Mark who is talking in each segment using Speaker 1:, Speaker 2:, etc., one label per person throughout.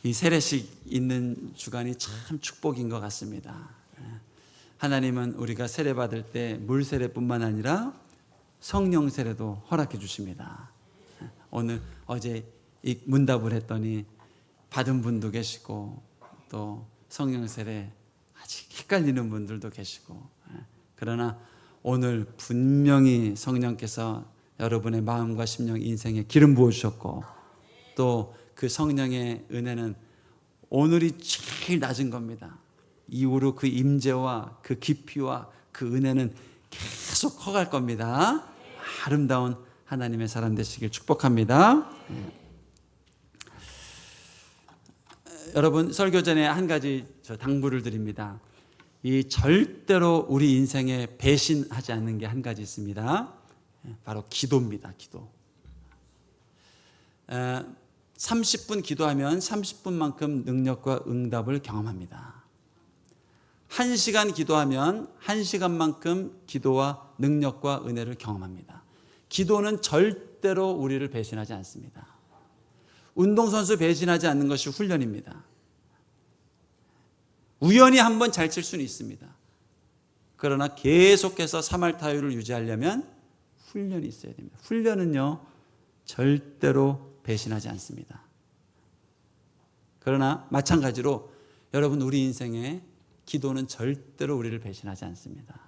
Speaker 1: 이 세례식 있는 주간이 참 축복인 것 같습니다. 하나님은 우리가 세례 받을 때 물 세례뿐만 아니라 성령 세례도 허락해 주십니다. 어제 이 문답을 했더니 받은 분도 계시고 또 성령 세례 아직 헷갈리는 분들도 계시고, 그러나 오늘 분명히 성령께서 여러분의 마음과 심령, 인생에 기름 부어주셨고, 또 그 성령의 은혜는 오늘이 제일 낮은 겁니다. 이후로 그 임재와 그 깊이와 그 은혜는 계속 커갈 겁니다. 아름다운 하나님의 사람 되시길 축복합니다. 여러분, 설교 전에 한 가지 당부를 드립니다. 이 절대로 우리 인생에 배신하지 않는 게 한 가지 있습니다. 바로 기도입니다. 기도. 30분 기도하면 30분만큼 능력과 응답을 경험합니다. 1시간 기도하면 1시간만큼 기도와 능력과 은혜를 경험합니다. 기도는 절대로 우리를 배신하지 않습니다. 운동선수 배신하지 않는 것이 훈련입니다. 우연히 한번 잘 칠 수는 있습니다. 그러나 계속해서 사말타율을 유지하려면 훈련이 있어야 됩니다. 훈련은요, 절대로 배신하지 않습니다. 그러나 마찬가지로 여러분, 우리 인생에 기도는 절대로 우리를 배신하지 않습니다.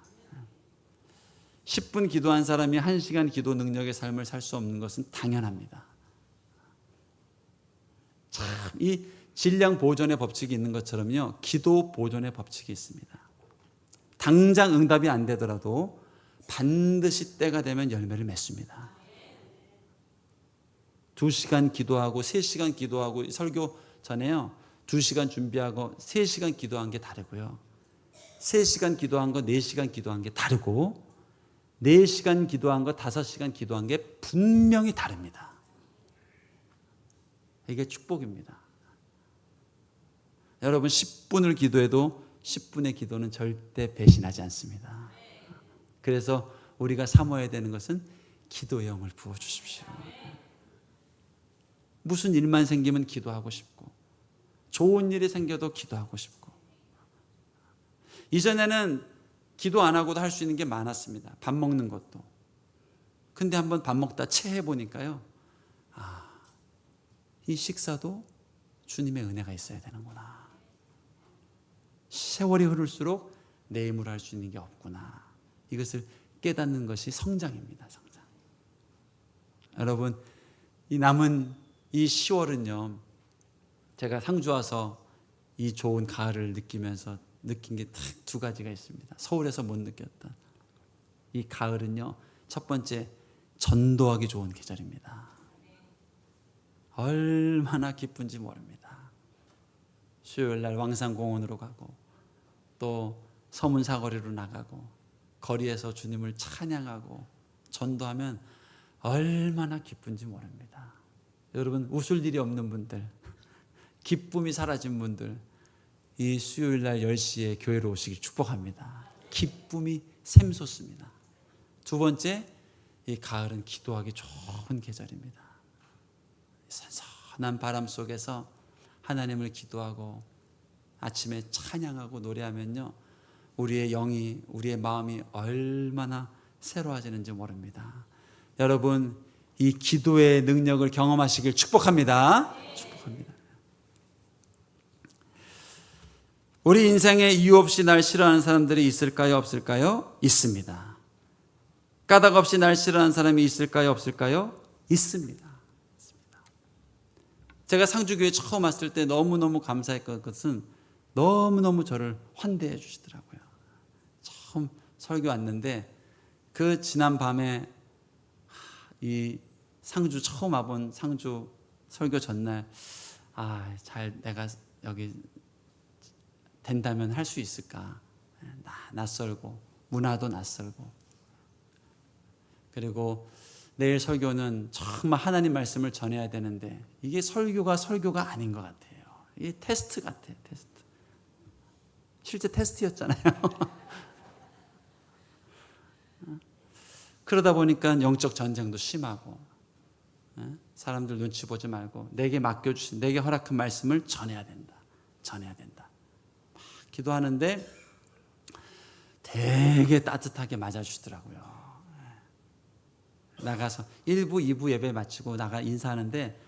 Speaker 1: 10분 기도한 사람이 1시간 기도 능력의 삶을 살 수 없는 것은 당연합니다. 참, 이 질량 보존의 법칙이 있는 것처럼요, 기도 보존의 법칙이 있습니다. 당장 응답이 안 되더라도 반드시 때가 되면 열매를 맺습니다. 2시간 기도하고 3시간 기도하고, 설교 전에요 2시간 준비하고 3시간 기도한 게 다르고요, 3시간 기도한 거 4시간 기도한 게 다르고, 4시간 기도한 거 5시간 기도한 게 분명히 다릅니다. 이게 축복입니다. 여러분, 10분을 기도해도 10분의 기도는 절대 배신하지 않습니다. 그래서 우리가 사모해야 되는 것은 기도의 영을 부어주십시오. 무슨 일만 생기면 기도하고 싶고, 좋은 일이 생겨도 기도하고 싶고. 이전에는 기도 안 하고도 할 수 있는 게 많았습니다. 밥 먹는 것도. 근데 한번 밥 먹다 체해 보니까요, 이 식사도 주님의 은혜가 있어야 되는구나. 세월이 흐를수록 내 힘으로 할 수 있는 게 없구나. 이것을 깨닫는 것이 성장입니다. 성장. 여러분, 이 남은 이 10월은요, 제가 상주 와서 이 좋은 가을을 느끼면서 느낀 게 딱 2가지가 있습니다. 서울에서 못 느꼈던 이 가을은요, 첫 번째, 전도하기 좋은 계절입니다. 얼마나 기쁜지 모릅니다. 수요일 날 왕산공원으로 가고, 또 서문 사거리로 나가고, 거리에서 주님을 찬양하고 전도하면 얼마나 기쁜지 모릅니다. 여러분, 웃을 일이 없는 분들, 기쁨이 사라진 분들, 이 수요일 날 10시에 교회로 오시길 축복합니다. 기쁨이 샘솟습니다. 2번째, 이 가을은 기도하기 좋은 계절입니다. 선선한 바람 속에서 하나님을 기도하고 아침에 찬양하고 노래하면요, 우리의 영이, 우리의 마음이 얼마나 새로워지는지 모릅니다. 여러분, 이 기도의 능력을 경험하시길 축복합니다. 축복합니다. 우리 인생에 이유 없이 날 싫어하는 사람들이 있을까요? 없을까요? 있습니다. 까닭 없이 날 싫어하는 사람이 있을까요? 없을까요? 있습니다. 제가 상주교회 처음 왔을 때 너무너무 감사했던 것은 너무너무 저를 환대해 주시더라고요. 처음 설교 왔는데 그 지난 밤에 이 상주 처음 와본 상주 설교 전날, 잘 내가 여기 된다면 할 수 있을까? 낯설고 문화도 낯설고, 그리고 내일 설교는 정말 하나님 말씀을 전해야 되는데 이게 설교가 아닌 것 같아요. 이게 테스트 같아요. 테스트. 실제 테스트였잖아요. 그러다 보니까 영적 전쟁도 심하고, 사람들 눈치 보지 말고 내게 맡겨주신, 내게 허락한 말씀을 전해야 된다. 전해야 된다. 막 기도하는데 되게 따뜻하게 맞아주시더라고요. 나가서 1부, 2부 예배 마치고 나가 인사하는데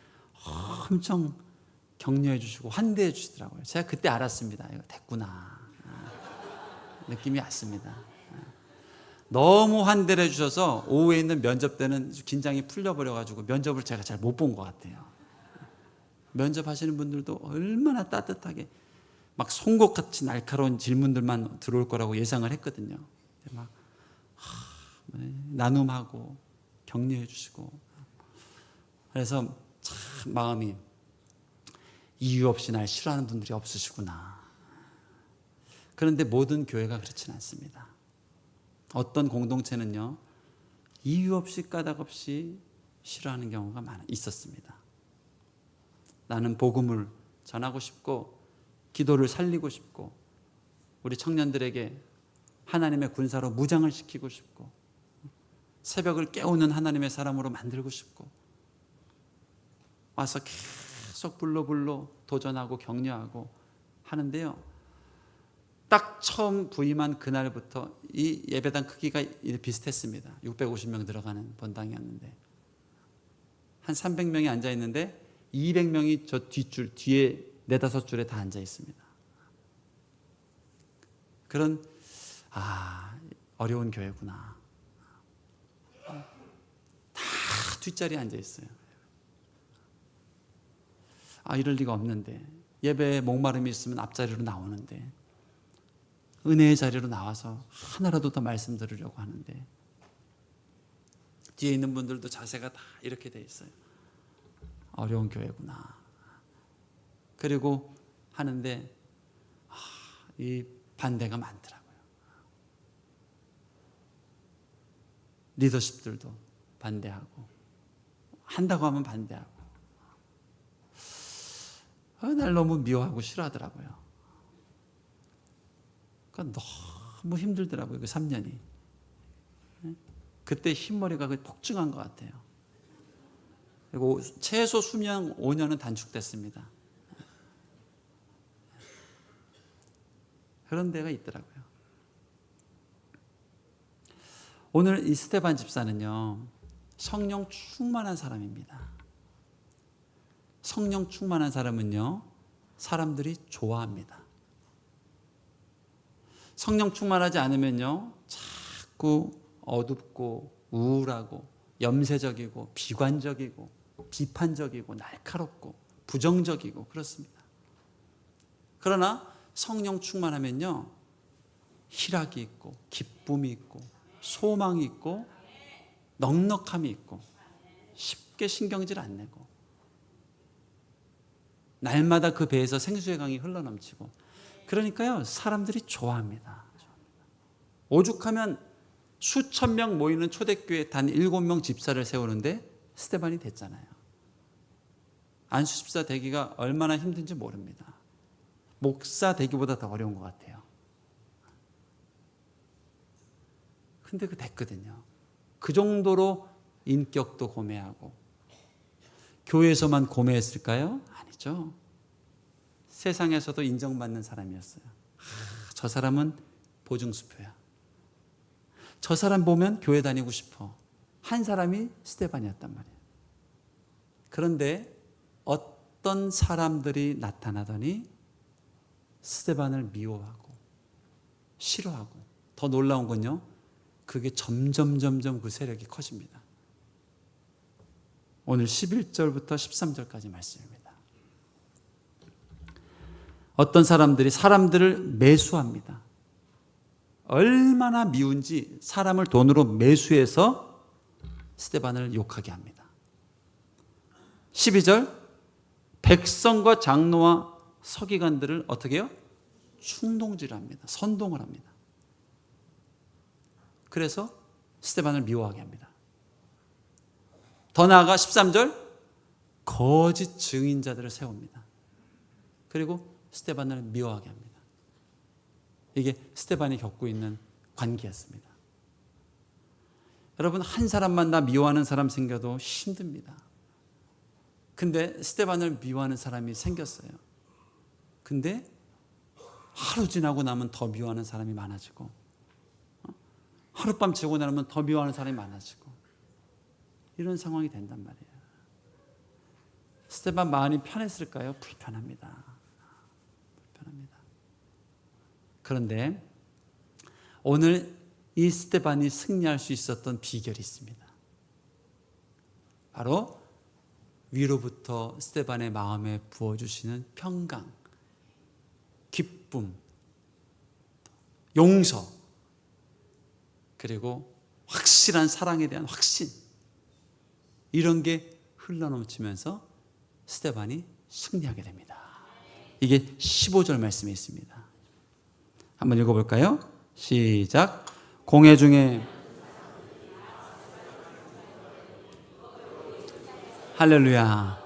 Speaker 1: 엄청 격려해 주시고 환대해 주시더라고요. 제가 그때 알았습니다. 이거 됐구나. 느낌이 왔습니다. 너무 환대를 해주셔서 오후에 있는 면접 때는 긴장이 풀려버려가지고 면접을 제가 잘 못 본 것 같아요. 면접하시는 분들도 얼마나 따뜻하게 막 송곳같이 날카로운 질문들만 들어올 거라고 예상을 했거든요. 막 나눔하고 격려해 주시고, 그래서 참 마음이, 이유 없이 날 싫어하는 분들이 없으시구나. 그런데 모든 교회가 그렇지는 않습니다. 어떤 공동체는요, 이유 없이 까닭 없이 싫어하는 경우가 있었습니다. 나는 복음을 전하고 싶고 기도를 살리고 싶고 우리 청년들에게 하나님의 군사로 무장을 시키고 싶고 새벽을 깨우는 하나님의 사람으로 만들고 싶고 와서 계속 불러 도전하고 격려하고 하는데요, 딱 처음 부임한 그날부터 이 예배당 크기가 비슷했습니다. 650명 들어가는 본당이었는데 한 300명이 앉아 있는데 200명이 저 뒷줄 뒤에 4-5줄에 다 앉아 있습니다. 그런 어려운 교회구나. 다 뒷자리에 앉아 있어요. 이럴 리가 없는데, 예배에 목마름이 있으면 앞자리로 나오는데, 은혜의 자리로 나와서 하나라도 더 말씀 들으려고 하는데 뒤에 있는 분들도 자세가 다 이렇게 돼 있어요. 어려운 교회구나. 그리고 하는데 이 반대가 많더라고요. 리더십들도 반대하고, 한다고 하면 반대하고, 날 너무 미워하고 싫어하더라고요. 그러니까 너무 힘들더라고요. 그 3년이. 그때 흰머리가 폭증한 것 같아요. 그리고 최소 수명 5년은 단축됐습니다. 그런 데가 있더라고요. 오늘 이 스데반 집사는요, 성령 충만한 사람입니다. 성령 충만한 사람은요, 사람들이 좋아합니다. 성령 충만하지 않으면요, 자꾸 어둡고 우울하고 염세적이고 비관적이고 비판적이고 날카롭고 부정적이고 그렇습니다. 그러나 성령 충만하면요, 희락이 있고 기쁨이 있고 소망이 있고 넉넉함이 있고 쉽게 신경질 안 내고 날마다 그 배에서 생수의 강이 흘러넘치고, 그러니까요, 사람들이 좋아합니다. 오죽하면 수천 명 모이는 초대교회 단 7명 집사를 세우는데 스데반이 됐잖아요. 안수 집사 되기가 얼마나 힘든지 모릅니다. 목사 되기보다 더 어려운 것 같아요. 근데 그 됐거든요. 그 정도로 인격도 고매하고. 교회에서만 고매했을까요? 아니죠. 세상에서도 인정받는 사람이었어요. 저 사람은 보증수표야. 저 사람 보면 교회 다니고 싶어. 한 사람이 스데반이었단 말이에요. 그런데 어떤 사람들이 나타나더니 스데반을 미워하고 싫어하고, 더 놀라운 건요, 그게 점점 그 세력이 커집니다. 오늘 11절부터 13절까지 말씀입니다. 어떤 사람들이 사람들을 매수합니다. 얼마나 미운지 사람을 돈으로 매수해서 스데반을 욕하게 합니다. 12절, 백성과 장로와 서기관들을 어떻게 해요? 충동질합니다. 선동을 합니다. 그래서 스데반을 미워하게 합니다. 더 나아가 13절, 거짓 증인자들을 세웁니다. 그리고 스데반을 미워하게 합니다. 이게 스데반이 겪고 있는 관계였습니다. 여러분, 한 사람만 나 미워하는 사람 생겨도 힘듭니다. 근데 스데반을 미워하는 사람이 생겼어요. 근데 하루 지나고 나면 더 미워하는 사람이 많아지고, 하룻밤 지고 나면 더 미워하는 사람이 많아지고, 이런 상황이 된단 말이에요. 스데반 마음이 편했을까요? 불편합니다. 불편합니다. 그런데 오늘 이 스데반이 승리할 수 있었던 비결이 있습니다. 바로 위로부터 스데반의 마음에 부어주시는 평강, 기쁨, 용서, 그리고 확실한 사랑에 대한 확신, 이런 게 흘러넘치면서 스데반이 승리하게 됩니다. 이게 15절 말씀에 있습니다. 한번 읽어볼까요? 시작. 공회 중에 할렐루야.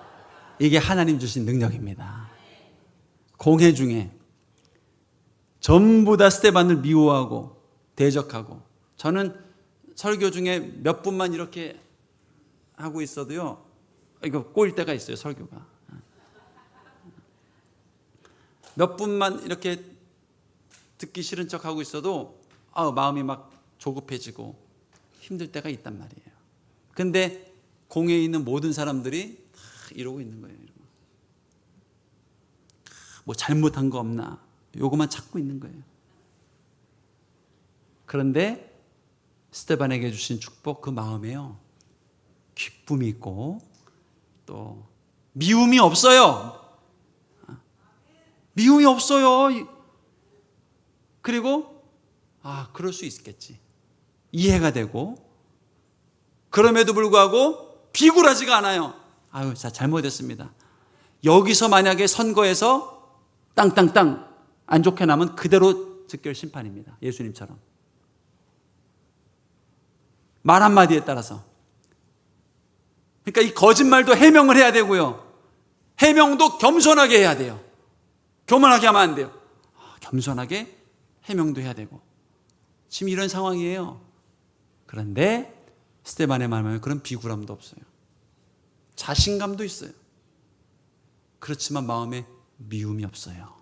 Speaker 1: 이게 하나님 주신 능력입니다. 공회 중에 전부 다 스데반을 미워하고 대적하고, 저는 설교 중에 몇 분만 이렇게 하고 있어도요, 이거 꼬일 때가 있어요. 설교가 몇 분만 이렇게 듣기 싫은 척 하고 있어도 마음이 막 조급해지고 힘들 때가 있단 말이에요. 근데 공회에 있는 모든 사람들이 다 이러고 있는 거예요. 뭐 잘못한 거 없나, 요거만 찾고 있는 거예요. 그런데 스데반에게 주신 축복, 그 마음에요, 기쁨이 있고 또 미움이 없어요. 미움이 없어요. 그리고 그럴 수 있겠지, 이해가 되고, 그럼에도 불구하고 비굴하지가 않아요. 자, 잘못했습니다. 여기서 만약에 선거에서 땅땅땅 안 좋게 나면 그대로 즉결 심판입니다. 예수님처럼 말 한마디에 따라서. 그러니까 이 거짓말도 해명을 해야 되고요, 해명도 겸손하게 해야 돼요. 교만하게 하면 안 돼요. 겸손하게 해명도 해야 되고, 지금 이런 상황이에요. 그런데 스데반의 마음에 그런 비굴함도 없어요. 자신감도 있어요. 그렇지만 마음에 미움이 없어요.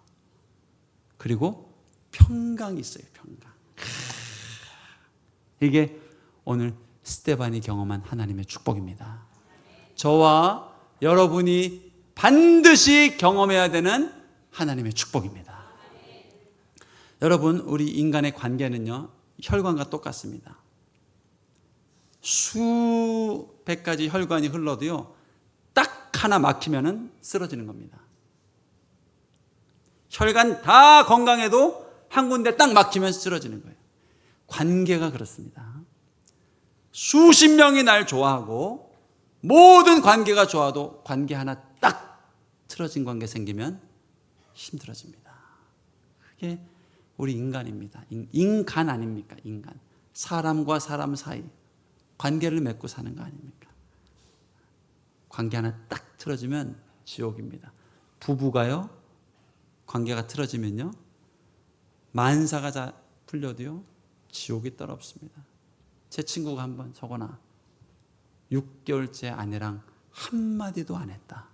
Speaker 1: 그리고 평강이 있어요. 평강. 이게 오늘 스데반이 경험한 하나님의 축복입니다. 저와 여러분이 반드시 경험해야 되는 하나님의 축복입니다. 여러분, 우리 인간의 관계는요, 혈관과 똑같습니다. 수백 가지 혈관이 흘러도요, 딱 하나 막히면은 쓰러지는 겁니다. 혈관 다 건강해도 한 군데 딱 막히면 쓰러지는 거예요. 관계가 그렇습니다. 수십 명이 날 좋아하고 모든 관계가 좋아도 관계 하나 딱 틀어진 관계 생기면 힘들어집니다. 그게 우리 인간입니다. 인간 아닙니까? 인간. 사람과 사람 사이 관계를 맺고 사는 거 아닙니까? 관계 하나 딱 틀어지면 지옥입니다. 부부가요, 관계가 틀어지면요, 만사가 풀려도요, 지옥이 따라없습니다. 제 친구가 한번 저거나 6개월째 아내랑 한마디도 안 했다.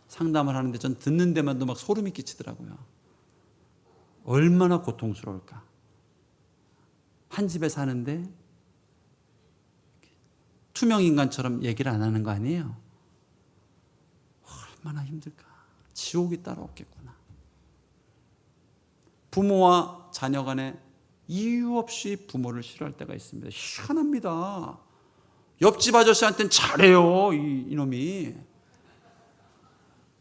Speaker 1: 상담을 하는데 전 듣는 데만도 막 소름이 끼치더라고요. 얼마나 고통스러울까. 한 집에 사는데 투명인간처럼 얘기를 안 하는 거 아니에요? 얼마나 힘들까. 지옥이 따로 없겠구나. 부모와 자녀 간에 이유 없이 부모를 싫어할 때가 있습니다. 희한합니다. 옆집 아저씨한테는 잘해요, 이놈이.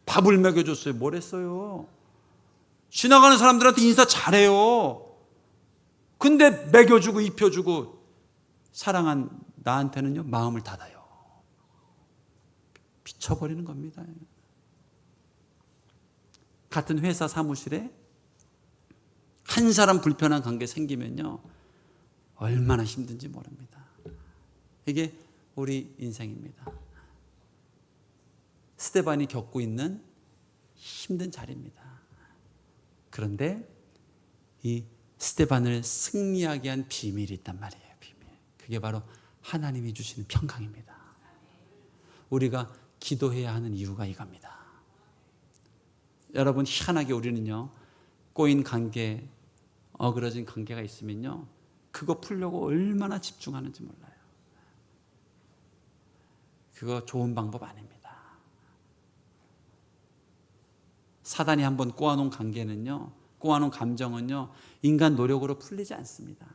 Speaker 1: 밥을 먹여줬어요. 뭘 했어요? 지나가는 사람들한테 인사 잘해요. 근데 먹여주고 입혀주고 사랑한 나한테는요, 마음을 닫아요. 미쳐버리는 겁니다. 같은 회사 사무실에 한 사람 불편한 관계 생기면요, 얼마나 힘든지 모릅니다. 이게 우리 인생입니다. 스데반이 겪고 있는 힘든 자리입니다. 그런데 이 스데반을 승리하게 한 비밀이 있단 말이에요. 비밀. 그게 바로 하나님이 주시는 평강입니다. 우리가 기도해야 하는 이유가 이겁니다. 여러분, 희한하게 우리는요, 꼬인 관계, 어그러진 관계가 있으면요, 그거 풀려고 얼마나 집중하는지 몰라요. 그거 좋은 방법 아닙니다. 사단이 한번 꼬아놓은 관계는요, 꼬아놓은 감정은요, 인간 노력으로 풀리지 않습니다.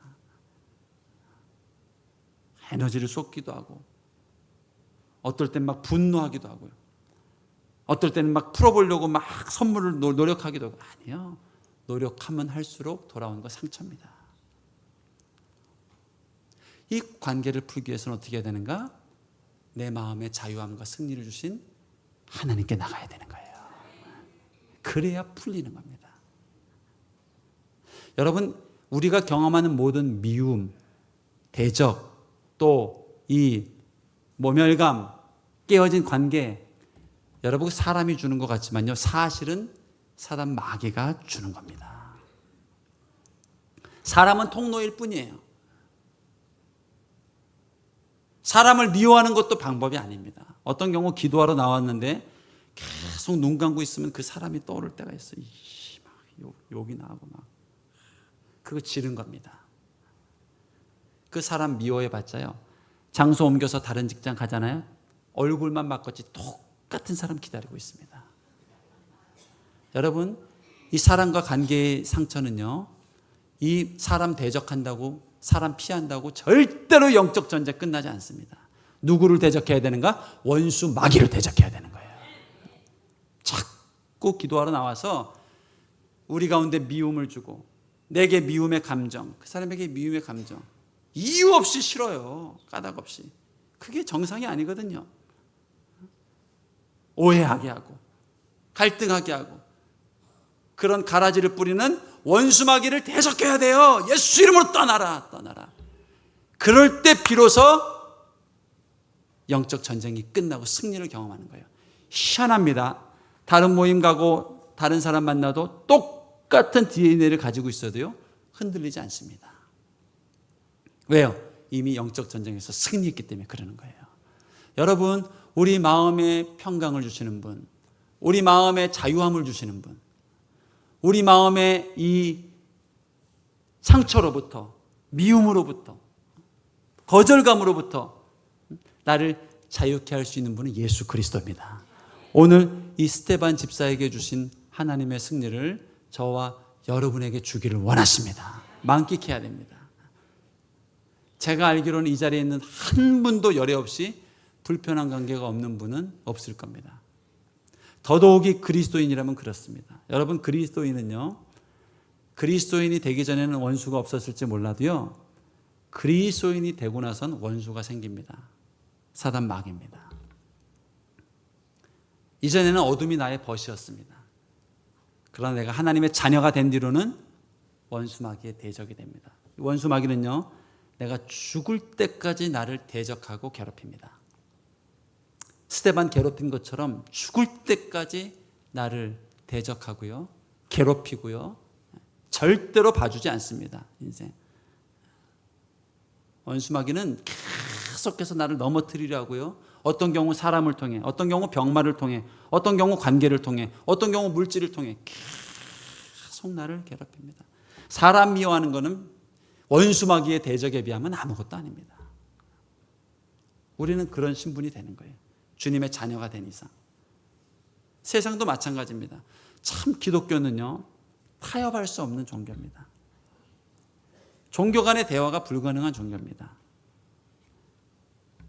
Speaker 1: 에너지를 쏟기도 하고, 어떨 땐 막 분노하기도 하고요. 어떨 때는 막 풀어보려고 막 선물을 노력하기도 하고. 아니요. 노력하면 할수록 돌아오는 건 상처입니다. 이 관계를 풀기 위해서는 어떻게 해야 되는가? 내 마음의 자유함과 승리를 주신 하나님께 나가야 되는 거예요. 그래야 풀리는 겁니다. 여러분, 우리가 경험하는 모든 미움, 대적, 또 이 모멸감, 깨어진 관계, 여러분, 사람이 주는 것 같지만요, 사실은 사단 마귀가 주는 겁니다. 사람은 통로일 뿐이에요. 사람을 미워하는 것도 방법이 아닙니다. 어떤 경우 기도하러 나왔는데 계속 눈 감고 있으면 그 사람이 떠오를 때가 있어요. 막 욕이 나고 막. 그거 지른 겁니다. 그 사람 미워해봤자요, 장소 옮겨서 다른 직장 가잖아요, 얼굴만 바꿨지 똑같은 사람 기다리고 있습니다. 여러분, 이 사람과 관계의 상처는요, 이 사람 대적한다고, 사람 피한다고 절대로 영적 전쟁 끝나지 않습니다. 누구를 대적해야 되는가? 원수 마귀를 대적해야 되는 거예요. 자꾸 기도하러 나와서 우리 가운데 미움을 주고, 내게 미움의 감정, 그 사람에게 미움의 감정 이유 없이 싫어요. 까닭 없이. 그게 정상이 아니거든요. 오해하게 하고 갈등하게 하고 그런 가라지를 뿌리는 원수 마귀를 대적해야 돼요. 예수 이름으로 떠나라. 그럴 때 비로소 영적 전쟁이 끝나고 승리를 경험하는 거예요. 희한합니다. 다른 모임 가고 다른 사람 만나도 똑같은 DNA를 가지고 있어도요, 흔들리지 않습니다. 왜요? 이미 영적 전쟁에서 승리했기 때문에 그러는 거예요. 여러분, 우리 마음에 평강을 주시는 분, 우리 마음에 자유함을 주시는 분, 우리 마음에 이 상처로부터, 미움으로부터, 거절감으로부터 나를 자유케 할 수 있는 분은 예수 그리스도입니다. 오늘 이 스데반 집사에게 주신 하나님의 승리를 저와 여러분에게 주기를 원하십니다. 만끽해야 됩니다. 제가 알기로는 이 자리에 있는 한 분도 열애 없이 불편한 관계가 없는 분은 없을 겁니다. 더더욱이 그리스도인이라면 그렇습니다. 여러분, 그리스도인은요, 그리스도인이 되기 전에는 원수가 없었을지 몰라도요, 그리스도인이 되고 나선 원수가 생깁니다. 사단 마귀입니다. 이전에는 어둠이 나의 벗이었습니다. 그러나 내가 하나님의 자녀가 된 뒤로는 원수 마귀의 대적이 됩니다. 원수 마귀는요, 내가 죽을 때까지 나를 대적하고 괴롭힙니다. 스데반 괴롭힌 것처럼 죽을 때까지 나를 대적하고요, 괴롭히고요, 절대로 봐주지 않습니다. 인생 원수 마귀는 계속해서 나를 넘어뜨리려 하고요, 어떤 경우 사람을 통해, 어떤 경우 병마를 통해, 어떤 경우 관계를 통해, 어떤 경우 물질을 통해 계속 나를 괴롭힙니다. 사람 미워하는 것은 원수 마귀의 대적에 비하면 아무것도 아닙니다. 우리는 그런 신분이 되는 거예요. 주님의 자녀가 된 이상. 세상도 마찬가지입니다. 참 기독교는요, 타협할 수 없는 종교입니다. 종교 간의 대화가 불가능한 종교입니다.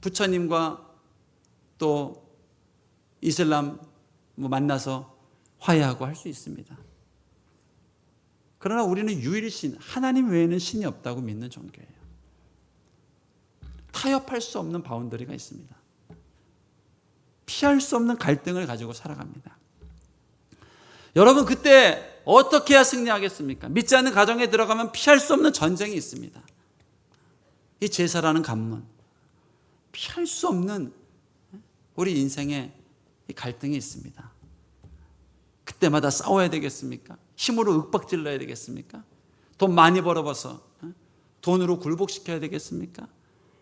Speaker 1: 부처님과 또 이슬람 만나서 화해하고 할 수 있습니다. 그러나 우리는 유일신, 하나님 외에는 신이 없다고 믿는 종교예요. 타협할 수 없는 바운더리가 있습니다. 피할 수 없는 갈등을 가지고 살아갑니다. 여러분, 그때 어떻게 해야 승리하겠습니까? 믿지 않는 가정에 들어가면 피할 수 없는 전쟁이 있습니다. 이 제사라는 관문, 피할 수 없는 우리 인생에 이 갈등이 있습니다. 그때마다 싸워야 되겠습니까? 힘으로 윽박질러야 되겠습니까? 돈 많이 벌어봐서 돈으로 굴복시켜야 되겠습니까?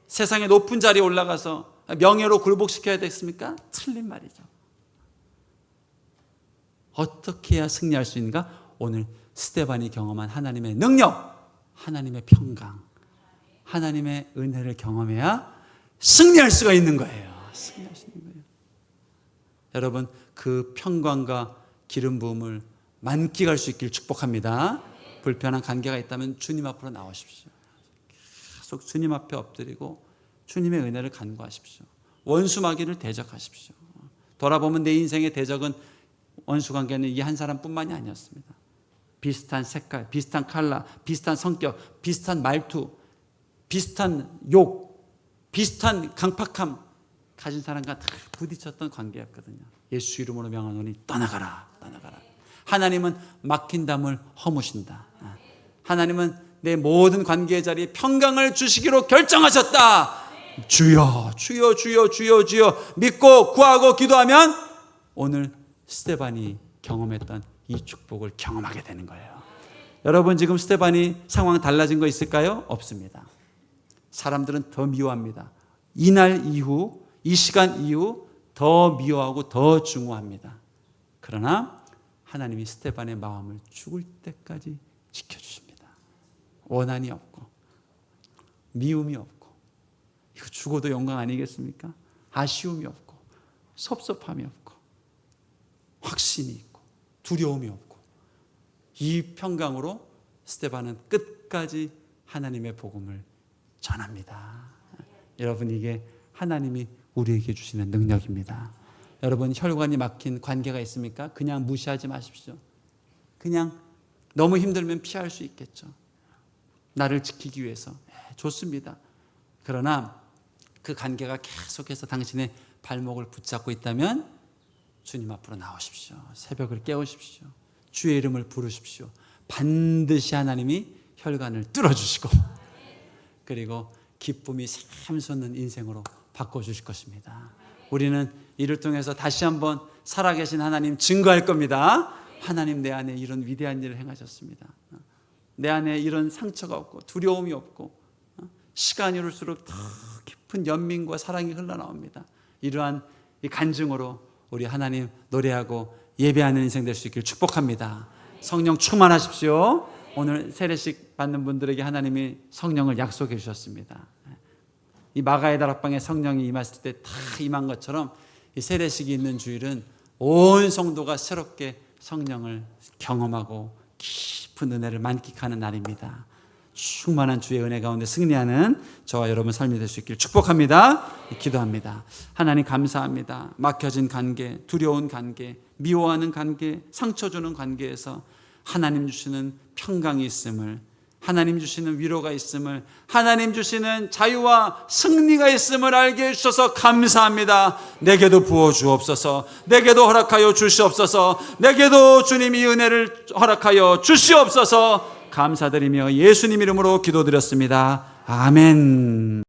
Speaker 1: 세상의 높은 자리에 올라가서 명예로 굴복시켜야 됐습니까? 틀린 말이죠. 어떻게 해야 승리할 수 있는가? 오늘 스데반이 경험한 하나님의 능력, 하나님의 평강, 하나님의 은혜를 경험해야 승리할 수가 있는 거예요. 승리할 수 있는 거예요. 여러분, 그 평강과 기름 부음을 만끽할 수 있길 축복합니다. 불편한 관계가 있다면 주님 앞으로 나오십시오. 계속 주님 앞에 엎드리고 주님의 은혜를 간구하십시오. 원수 마귀를 대적하십시오. 돌아보면 내 인생의 대적은 원수 관계는 이 한 사람뿐만이 아니었습니다. 비슷한 색깔, 비슷한 컬러, 비슷한 성격, 비슷한 말투, 비슷한 욕, 비슷한 강팍함 가진 사람과 다 부딪혔던 관계였거든요. 예수 이름으로 명하노니 떠나가라, 떠나가라. 하나님은 막힌 담을 허무신다. 하나님은 내 모든 관계의 자리에 평강을 주시기로 결정하셨다. 주여, 주여, 주여, 주여, 주여 믿고 구하고 기도하면 오늘 스데반이 경험했던 이 축복을 경험하게 되는 거예요. 여러분, 지금 스데반이 상황 달라진 거 있을까요? 없습니다. 사람들은 더 미워합니다. 이날 이후, 이 시간 이후 더 미워하고 더 증오합니다. 그러나 하나님이 스데반의 마음을 죽을 때까지 지켜주십니다. 원한이 없고 미움이 없고, 이거 죽어도 영광 아니겠습니까? 아쉬움이 없고 섭섭함이 없고 확신이 있고 두려움이 없고, 이 평강으로 스데반은 끝까지 하나님의 복음을 전합니다. 여러분, 이게 하나님이 우리에게 주시는 능력입니다. 여러분, 혈관이 막힌 관계가 있습니까? 그냥 무시하지 마십시오. 그냥 너무 힘들면 피할 수 있겠죠. 나를 지키기 위해서. 좋습니다. 그러나 그 관계가 계속해서 당신의 발목을 붙잡고 있다면 주님 앞으로 나오십시오. 새벽을 깨우십시오. 주의 이름을 부르십시오. 반드시 하나님이 혈관을 뚫어주시고 그리고 기쁨이 샘솟는 인생으로 바꿔주실 것입니다. 우리는 이를 통해서 다시 한번 살아계신 하나님 증거할 겁니다. 하나님, 내 안에 이런 위대한 일을 행하셨습니다. 내 안에 이런 상처가 없고 두려움이 없고 시간이 흐를수록 더 깊은 연민과 사랑이 흘러나옵니다. 이러한 이 간증으로 우리 하나님 노래하고 예배하는 인생 될 수 있기를 축복합니다. 성령 충만하십시오. 오늘 세례식 받는 분들에게 하나님이 성령을 약속해 주셨습니다. 이 마가의 다락방에 성령이 임했을 때 다 임한 것처럼 이 세례식이 있는 주일은 온 성도가 새롭게 성령을 경험하고 깊은 은혜를 만끽하는 날입니다. 충만한 주의 은혜 가운데 승리하는 저와 여러분 삶이 될 수 있기를 축복합니다. 기도합니다. 하나님, 감사합니다. 막혀진 관계, 두려운 관계, 미워하는 관계, 상처 주는 관계에서 하나님 주시는 평강이 있음을, 하나님 주시는 위로가 있음을, 하나님 주시는 자유와 승리가 있음을 알게 해주셔서 감사합니다. 내게도 부어주옵소서. 내게도 허락하여 주시옵소서. 내게도 주님이 은혜를 허락하여 주시옵소서. 감사드리며 예수님 이름으로 기도드렸습니다. 아멘.